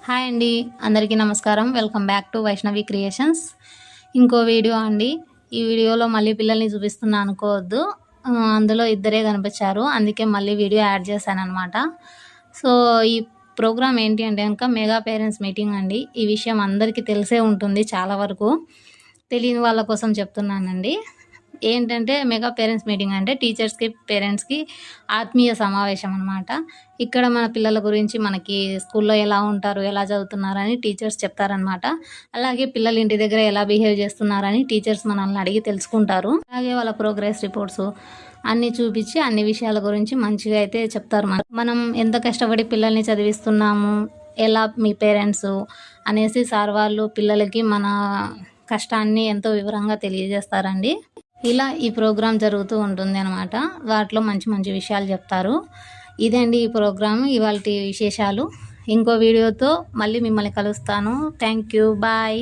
Hi అండి, అందరికీ నమస్కారం. Welcome back to Vaishnavi creations. ఇంకో వీడియో అండి. ఈ వీడియోలో మళ్ళీ పిల్లల్ని చూపిస్తున్నా అనుకోవద్దు. అందులో ఇద్దరే కనిపించారు, అందుకే మళ్ళీ వీడియో యాడ్ చేశానమాట. సో ఈ ప్రోగ్రామ్ ఏంటి అంటే కనుక మెగా పేరెంట్స్ మీటింగ్ అండి. ఈ విషయం అందరికీ తెలిసే ఉంటుంది, చాలా వరకు తెలియని వాళ్ళ కోసం చెప్తున్నానండి. ఏంటంటే మెగా పేరెంట్స్ మీటింగ్ అంటే టీచర్స్కి పేరెంట్స్కి ఆత్మీయ సమావేశం అనమాట. ఇక్కడ మన పిల్లల గురించి, మనకి స్కూల్లో ఎలా ఉంటారు, ఎలా చదువుతున్నారని టీచర్స్ చెప్తారనమాట. అలాగే పిల్లలు ఇంటి దగ్గర ఎలా బిహేవ్ చేస్తున్నారని టీచర్స్ మనల్ని అడిగి తెలుసుకుంటారు. అలాగే వాళ్ళ ప్రోగ్రెస్ రిపోర్ట్స్ అన్నీ చూపించి అన్ని విషయాల గురించి మంచిగా అయితే చెప్తారు. మనం ఎంత కష్టపడి పిల్లల్ని చదివిస్తున్నాము, ఎలా మీ పేరెంట్స్ అనేసి సార్ వాళ్ళు పిల్లలకి మన కష్టాన్ని ఎంతో వివరంగా తెలియజేస్తారండి. ఇలా ఈ ప్రోగ్రాం జరుగుతూ ఉంటుంది అనమాట. వాటిలో మంచి మంచి విషయాలు చెప్తారు. ఇదండి ఈ ప్రోగ్రాం ఇవాల్టి విశేషాలు. ఇంకో వీడియోతో మళ్ళీ మిమ్మల్ని కలుస్తాను. Thank you, bye.